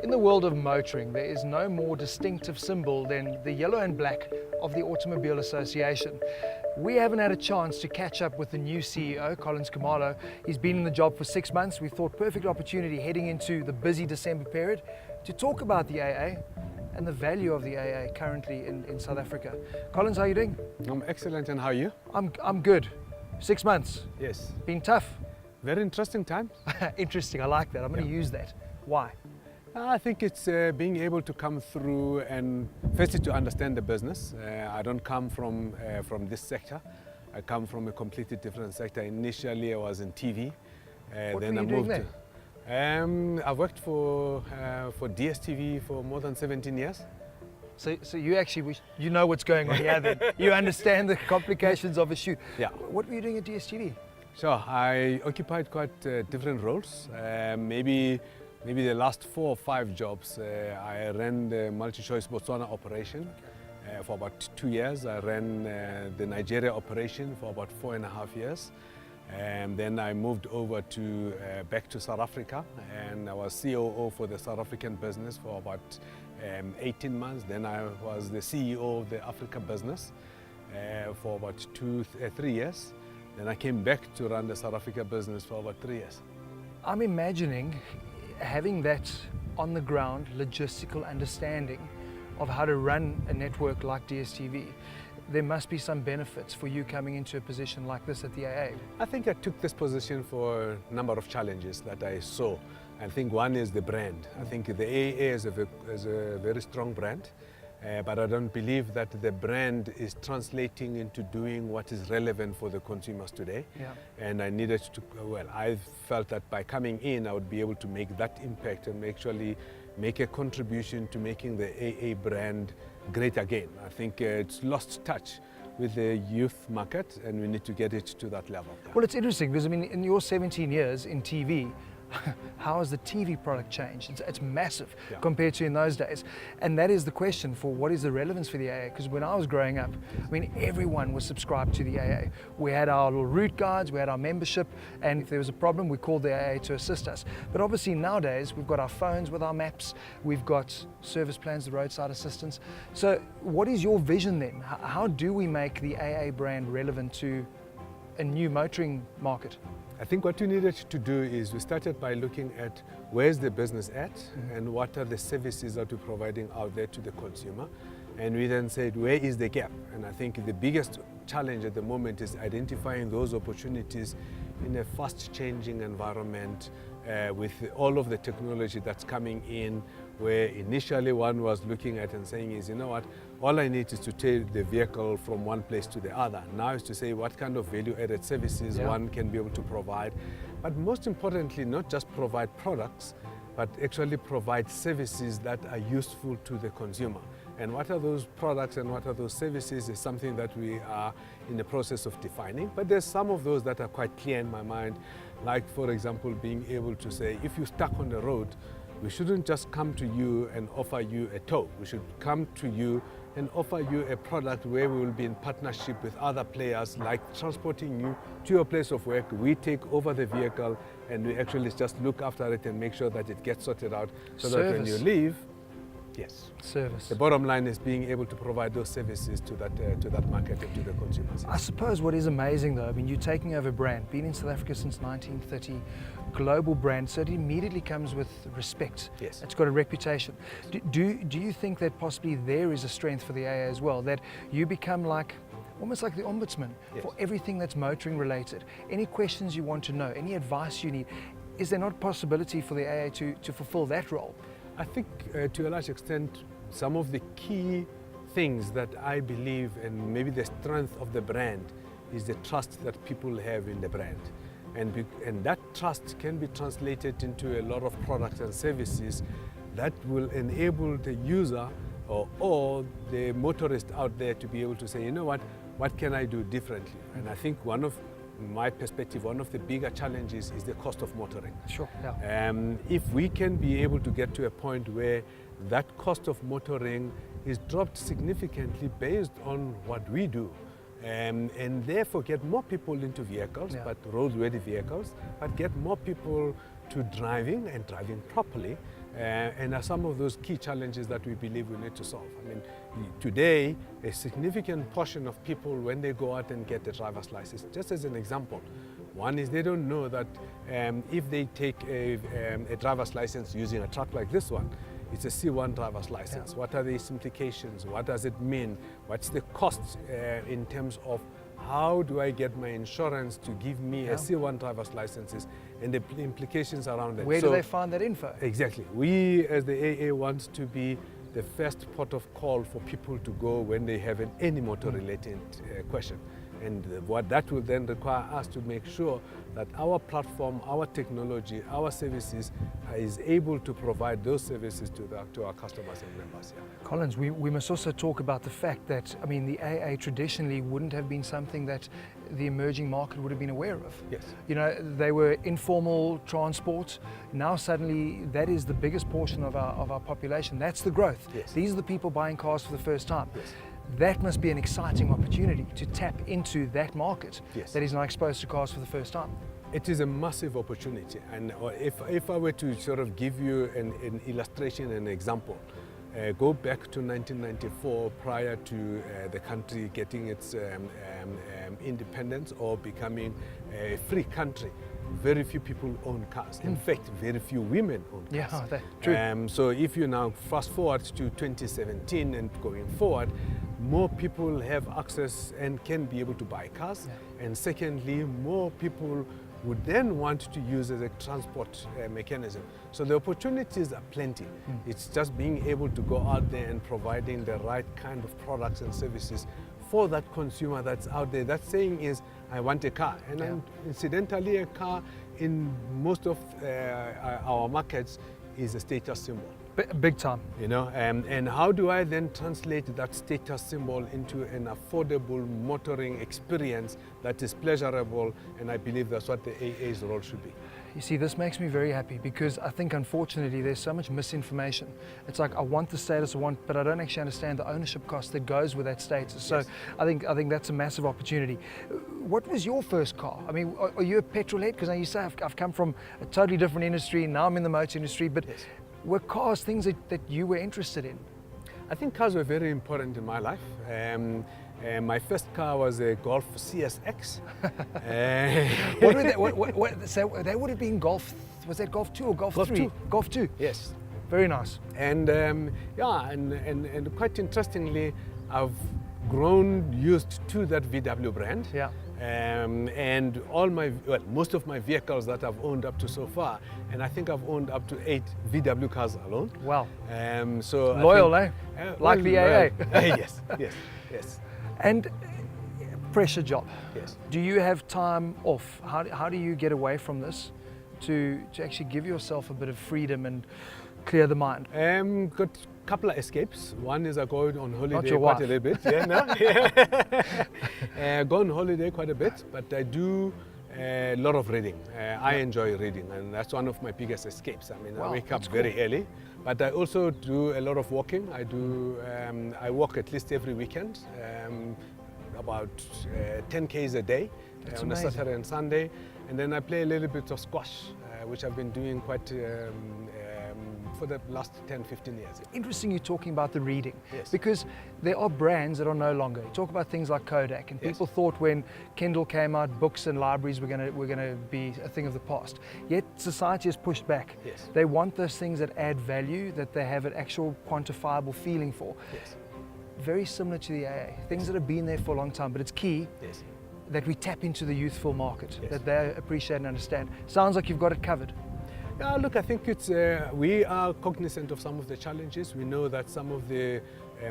In the world of motoring, there is no more distinctive symbol than the yellow and black of the Automobile Association. We haven't had a chance to catch up with the new CEO, Khumalo. He's been in the job for 6 months. We thought perfect opportunity heading into the busy December period to talk about the AA and the value of the AA currently in South Africa. Collins, how are you doing? I'm excellent, and how are you? I'm good. 6 months. Yes. Been tough. Very interesting times. Interesting, I like that. I'm going to use that. Why? I think it's being able to come through and firstly to understand the business. I don't come from this sector. I come from a completely different sector. Initially, I was in TV. What then were you I doing moved. there? I worked for DSTV for more than 17 years. So you actually, you know what's going on here then. You understand the complications of a shoot. Yeah. What were you doing at DSTV? Sure, I occupied quite different roles. Maybe the last 4 or 5 jobs. I ran the multi-choice Botswana operation for about 2 years. I ran the Nigeria operation for about 4.5 years. And then I moved over to back to South Africa, and I was COO for the South African business for about 18 months. Then I was the CEO of the Africa business for about 3 years. Then I came back to run the South Africa business for about 3 years. I'm imagining having that on the ground logistical understanding of how to run a network like DSTV. There must be some benefits for you coming into a position like this at the AA. I think I took this position for a number of challenges that I saw. I think one is the brand. I think the AA is a very strong brand, but I don't believe that the brand is translating into doing what is relevant for the consumers today. Yeah. And I needed to, well, I felt that by coming in, I would be able to make that impact and actually make a contribution to making the AA brand great again. I think it's lost touch with the youth market, and we need to get it to that level. Well, it's interesting because I mean, in your 17 years in TV, how has the TV product changed? It's massive compared to in those days. And that is the question for what is the relevance for the AA? Because when I was growing up, I mean, everyone was subscribed to the AA. We had our little route guides, we had our membership, and if there was a problem, we called the AA to assist us. But obviously nowadays, we've got our phones with our maps, we've got service plans, the roadside assistance. So what is your vision then? How do we make the AA brand relevant to a new motoring market? I think what we needed to do is we started by looking at where's the business at and what are the services that we're providing out there to the consumer. And we then said, where is the gap? And I think the biggest challenge at the moment is identifying those opportunities in a fast changing environment with all of the technology that's coming in, where initially one was looking at and saying is, you know what, all I need is to take the vehicle from one place to the other. Now is to say what kind of value-added services one can be able to provide. But most importantly, not just provide products, but actually provide services that are useful to the consumer. And what are those products and what are those services is something that we are in the process of defining. But there's some of those that are quite clear in my mind, like for example, being able to say, if you're stuck on the road, we shouldn't just come to you and offer you a tow. We should come to you and offer you a product where we will be in partnership with other players, like transporting you to your place of work. We take over the vehicle and we actually just look after it and make sure that it gets sorted out so that when you leave, service. The bottom line is being able to provide those services to that market and to the consumers. I suppose what is amazing though, I mean, you're taking over a brand, been in South Africa since 1930, global brand, so it immediately comes with respect. Yes. It's got a reputation. Do you think that possibly there is a strength for the AA as well, that you become like, almost like the ombudsman for everything that's motoring related? Any questions you want to know, any advice you need, is there not a possibility for the AA to fulfill that role? I think to a large extent, some of the key things that I believe and maybe the strength of the brand is the trust that people have in the brand. And that trust can be translated into a lot of products and services that will enable the user or the motorist out there to be able to say, you know what can I do differently? And I think one of my perspective, one of the bigger challenges is the cost of motoring. Sure, yeah. If we can be able to get to a point where that cost of motoring is dropped significantly based on what we do, and therefore get more people into vehicles, but road-ready vehicles, but get more people to driving and driving properly, and are some of those key challenges that we believe we need to solve. I mean, today, a significant portion of people, when they go out and get a driver's license, just as an example, one is they don't know that if they take a driver's license using a truck like this one, it's a C1 driver's license. Yeah. What are the implications? What does it mean? What's the cost in terms of how do I get my insurance to give me a C1 driver's license and the implications around that? Where do they find that info? Exactly. We as the AA want to be the first port of call for people to go when they have any motor-related question. And what that will then require us to make sure that our platform, our technology, our services is able to provide those services to our customers and members. Yeah. Collins, we must also talk about the fact that, I mean, the AA traditionally wouldn't have been something that the emerging market would have been aware of. Yes. You know, they were informal transport. Now suddenly that is the biggest portion of our population. That's the growth. Yes. These are the people buying cars for the first time. Yes. That must be an exciting opportunity to tap into that market Yes. that is now exposed to cars for the first time. It is a massive opportunity, and if I were to sort of give you an illustration, an example, go back to 1994, prior to the country getting its independence or becoming a free country. Very few people own cars. In fact, very few women own cars. Yeah, that's true. So if you now fast forward to 2017 and going forward, more people have access and can be able to buy cars. Yeah. And secondly, more people would then want to use as a transport mechanism. So the opportunities are plenty. It's just being able to go out there and providing the right kind of products and services for that consumer that's out there. That saying is, I want a car. And incidentally, a car in most of our markets is a status symbol. Big time. You know, and how do I then translate that status symbol into an affordable motoring experience that is pleasurable? And I believe that's what the AA's role should be. You see, this makes me very happy because I think, unfortunately, there's so much misinformation. It's like, I want the status, but I don't actually understand the ownership cost that goes with that status. So Yes. I think that's a massive opportunity. What was your first car? I mean, are you a petrol head? Because now you say I've come from a totally different industry, now I'm in the motor industry, but Yes. were cars things that you were interested in? I think cars were very important in my life. My first car was a Golf CSX. What were they, so they would have been Golf, was that Golf 2 or Golf 3? 2. Golf 2. Yes. Very nice. And and quite interestingly, I've grown used to that VW brand. Yeah. And most of my vehicles that I've owned up to so far, and I think I've owned up to 8 VW cars alone. Wow. So loyal, I think, like the AA. Yes, yes, yes. And pressure job. Yes. Do you have time off? How do you get away from this to actually give yourself a bit of freedom and clear the mind? Got a couple of escapes. One is I go on holiday Not your quite wife. a little bit. Yeah, no? Go on holiday quite a bit, but I do a lot of reading. I enjoy reading, and that's one of my biggest escapes. I mean, Wow, I wake up that's very cool. early, but I also do a lot of walking. I walk at least every weekend, about 10 Ks a day That's on a amazing. Saturday and Sunday, and then I play a little bit of squash, which I've been doing quite for the last 10-15 years. Interesting you talking about the reading, Yes. because there are brands that are no longer. You talk about things like Kodak, and Yes. people thought when Kindle came out, books and libraries were going to be a thing of the past. Yet society has pushed back. Yes. They want those things that add value, that they have an actual quantifiable feeling for. Yes. Very similar to the AA, things that have been there for a long time, but it's key Yes. that we tap into the youthful market, Yes. that they appreciate and understand. Sounds like you've got it covered. Yeah, look, I think it's we are cognizant of some of the challenges. We know that some of the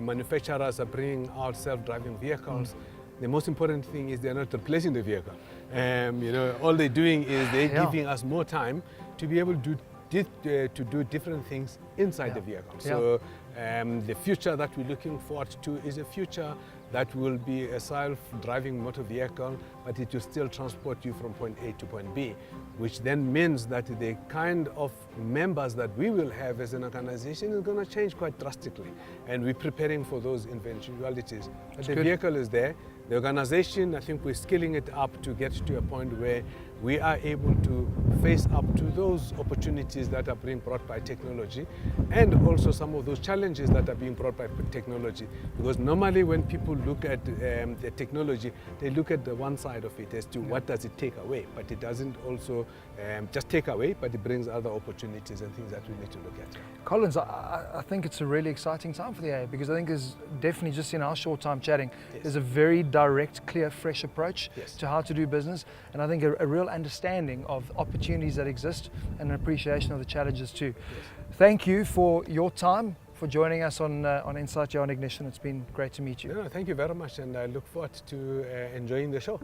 manufacturers are bringing out self-driving vehicles. The most important thing is they're not replacing the vehicle. You know, all they're doing is they're giving us more time to be able to do different things inside the vehicle. So the future that we're looking forward to is a future that will be a self-driving motor vehicle, but it will still transport you from point A to point B, which then means that the kind of members that we will have as an organization is going to change quite drastically. And we're preparing for those eventualities. But the good. vehicle is there, The organization, I think we're scaling it up to get to a point where we are able to face up to those opportunities that are being brought by technology, and also some of those challenges that are being brought by technology. Because normally when people look at the technology, they look at the one side of it as to what does it take away, but it doesn't also just take away, but it brings other opportunities and things that we need to look at. Collins, I think it's a really exciting time for the AA, because I think there's definitely, just in our short time chatting, there's a very direct, clear, fresh approach to how to do business, and I think a real understanding of opportunities that exist and an appreciation of the challenges too. Thank you for your time, for joining us on Insight here on Ignition. It's been great to meet you. No, thank you very much, and I look forward to enjoying the show.